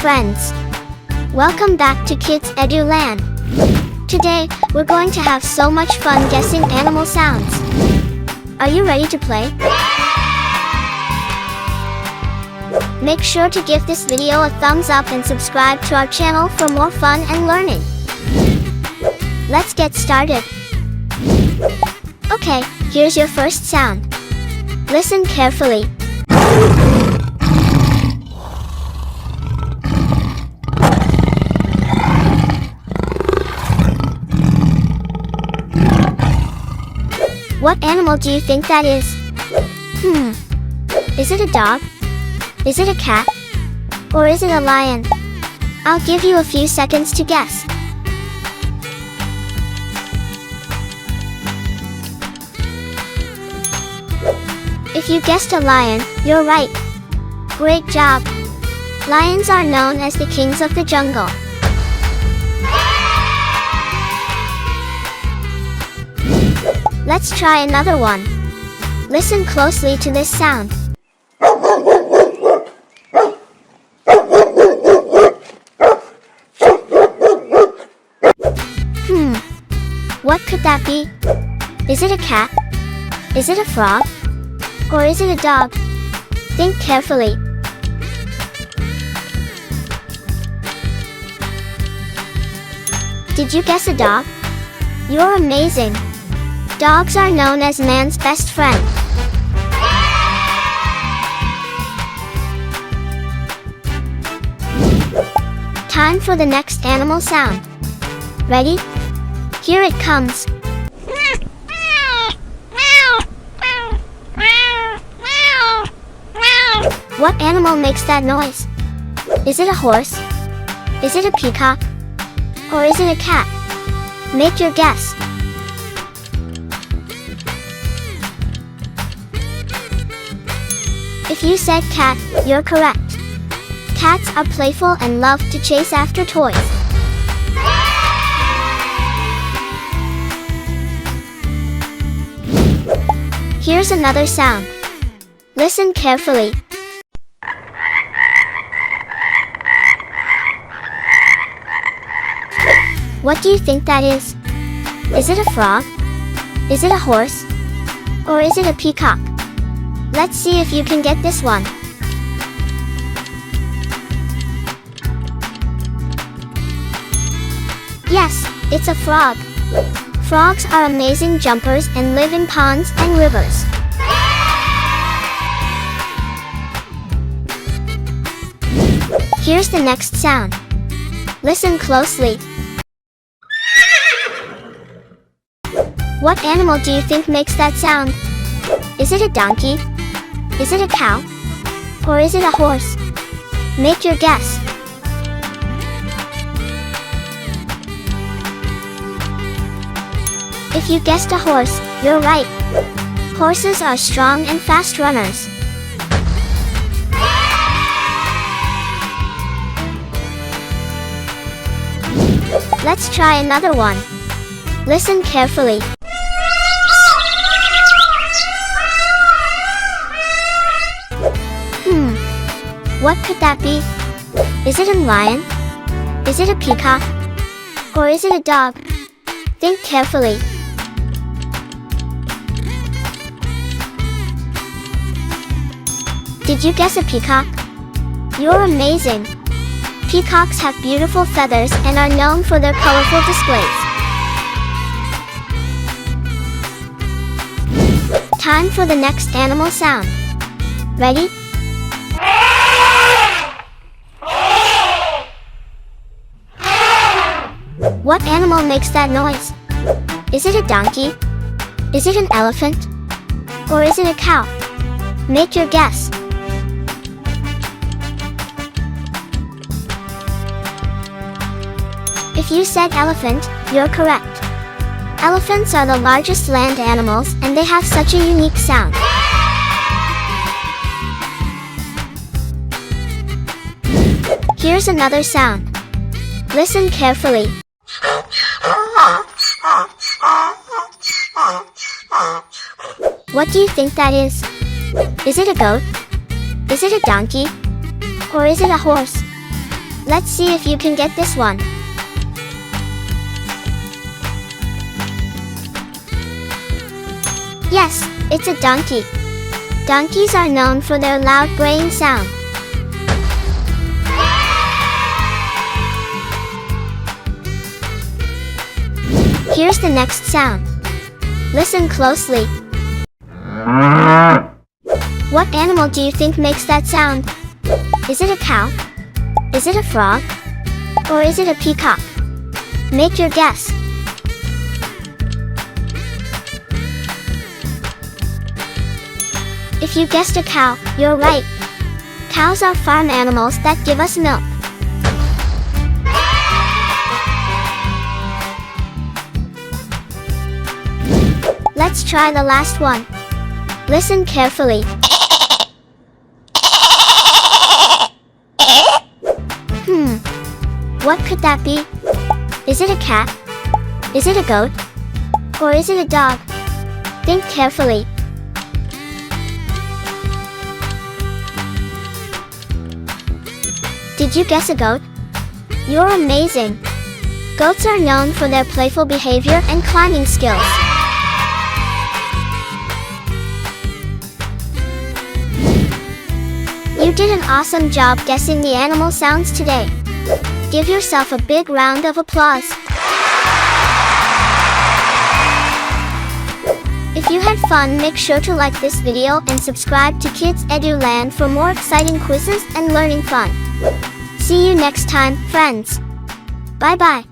friends. Welcome back to Kids Edu Land. Today, we're going to have so much fun guessing animal sounds. Are you ready to play? Make sure to give this video a thumbs up and subscribe to our channel for more fun and learning. Let's get started. Okay, here's your first sound. Listen carefully. What animal do you think that is? Is it a dog? Is it a cat? Or is it a lion? I'll give you a few seconds to guess. If you guessed a lion, you're right. Great job! Lions are known as the kings of the jungle. Let's try another one. Listen closely to this sound. What could that be? Is it a cat? Is it a frog? Or is it a dog? Think carefully. Did you guess a dog? You're amazing! Dogs are known as man's best friend. Time for the next animal sound. Ready? Here it comes. What animal makes that noise? Is it a horse? Is it a peacock? Or is it a cat? Make your guess. If you said cat, you're correct. Cats are playful and love to chase after toys. Here's another sound. Listen carefully. What do you think that is? Is it a frog? Is it a horse? Or is it a peacock? Let's see if you can get this one. Yes, it's a frog. Frogs are amazing jumpers and live in ponds and rivers. Here's the next sound. Listen closely. What animal do you think makes that sound? Is it a donkey? Is it a cow? Or is it a horse? Make your guess. If you guessed a horse, you're right. Horses are strong and fast runners. Let's try another one. Listen carefully. What could that be? Is it a lion? Is it a peacock? Or is it a dog? Think carefully. Did you guess a peacock? You're amazing! Peacocks have beautiful feathers and are known for their colorful displays. Time for the next animal sound. Ready? What animal makes that noise? Is it a donkey? Is it an elephant? Or is it a cow? Make your guess. If you said elephant, you're correct. Elephants are the largest land animals and they have such a unique sound. Here's another sound. Listen carefully. What do you think that is? Is it a goat? Is it a donkey? Or is it a horse? Let's see if you can get this one. Yes, it's a donkey. Donkeys are known for their loud braying sound. Here's the next sound. Listen closely. What animal do you think makes that sound? Is it a cow? Is it a frog? Or is it a peacock? Make your guess. If you guessed a cow, you're right. Cows are farm animals that give us milk. Let's try the last one. Listen carefully. What could that be? Is it a cat? Is it a goat? Or is it a dog? Think carefully. Did you guess a goat? You're amazing! Goats are known for their playful behavior and climbing skills. You did an awesome job guessing the animal sounds today. Give yourself a big round of applause. If you had fun, make sure to like this video and subscribe to Kids Edu Land for more exciting quizzes and learning fun. See you next time, friends. Bye-bye.